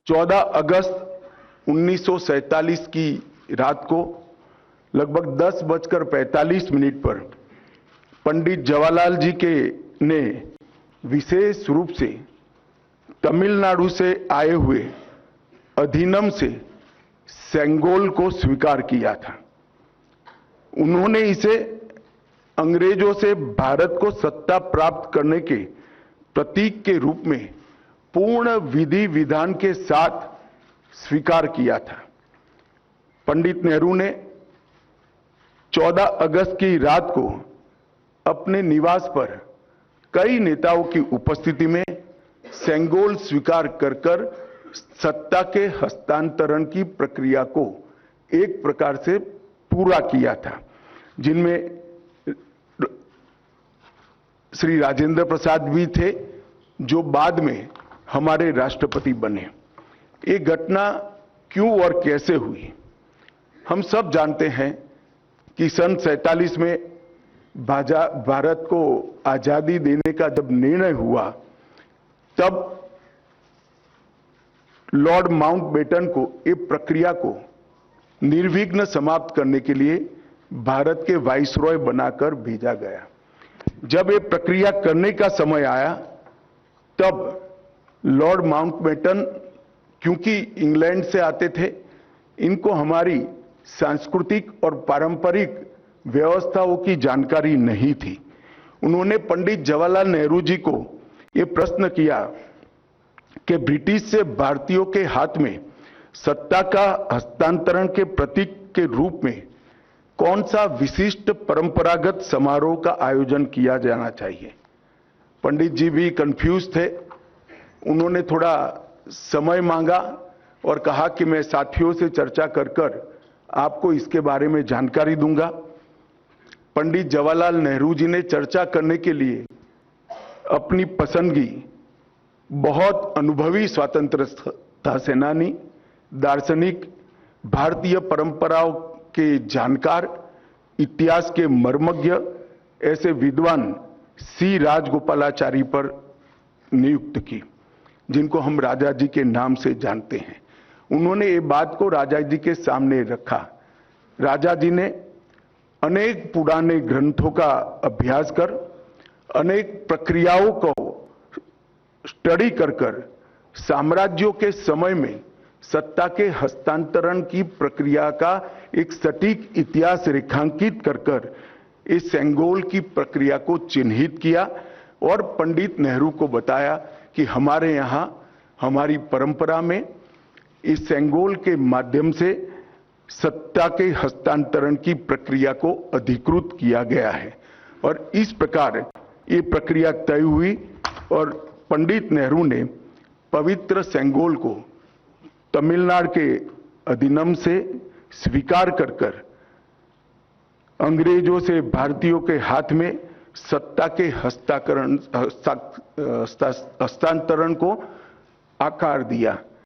14 अगस्त 1947 की रात को लगभग 10:45 पर पंडित जवाहरलाल जी के ने विशेष रूप से तमिलनाडु से आए हुए अधिनम से सेंगोल को स्वीकार किया था। उन्होंने इसे अंग्रेजों से भारत को सत्ता प्राप्त करने के प्रतीक के रूप में पूर्ण विधि विधान के साथ स्वीकार किया था। पंडित नेहरू ने 14 अगस्त की रात को अपने निवास पर कई नेताओं की उपस्थिति में सेंगोल स्वीकार कर सत्ता के हस्तांतरण की प्रक्रिया को एक प्रकार से पूरा किया था, जिनमें श्री राजेंद्र प्रसाद भी थे, जो बाद में हमारे राष्ट्रपति बने। ये घटना क्यों और कैसे हुई, हम सब जानते हैं कि सन 47 में भारत को आजादी देने का जब निर्णय हुआ, तब लॉर्ड माउंटबेटन को इस प्रक्रिया को निर्विघ्न समाप्त करने के लिए भारत के वाइसरॉय बनाकर भेजा गया। जब ये प्रक्रिया करने का समय आया, तब लॉर्ड माउंटबेटन क्योंकि इंग्लैंड से आते थे, इनको हमारी सांस्कृतिक और पारंपरिक व्यवस्थाओं की जानकारी नहीं थी। उन्होंने पंडित जवाहरलाल नेहरू जी को ये प्रश्न किया कि ब्रिटिश से भारतीयों के हाथ में सत्ता का हस्तांतरण के प्रतीक के रूप में कौन सा विशिष्ट परंपरागत समारोह का आयोजन किया जाना चाहिए। पंडित जी भी कंफ्यूज थे। उन्होंने थोड़ा समय मांगा और कहा कि मैं साथियों से चर्चा कर आपको इसके बारे में जानकारी दूंगा। पंडित जवाहरलाल नेहरू जी ने चर्चा करने के लिए अपनी पसंदगी बहुत अनुभवी स्वतंत्रता सेनानी, दार्शनिक, भारतीय परंपराओं के जानकार, इतिहास के मर्मज्ञ ऐसे विद्वान सी राजगोपालाचारी पर नियुक्त की, जिनको हम राजा जी के नाम से जानते हैं। उन्होंने ये बात को राजा जी के सामने रखा। राजा जी ने अनेक पुराने ग्रंथों का अभ्यास कर, अनेक प्रक्रियाओं को स्टडी कर साम्राज्यों के समय में सत्ता के हस्तांतरण की प्रक्रिया का एक सटीक इतिहास रेखांकित कर इस सेंगोल की प्रक्रिया को चिन्हित किया और पंडित नेहरू को बताया कि हमारे यहाँ हमारी परंपरा में इस सेंगोल के माध्यम से सत्ता के हस्तांतरण की प्रक्रिया को अधिकृत किया गया है। और इस प्रकार ये प्रक्रिया तय हुई और पंडित नेहरू ने पवित्र सेंगोल को तमिलनाडु के अधिनम से स्वीकार कर अंग्रेजों से भारतीयों के हाथ में सत्ता के हस्तांतरण को आकार दिया।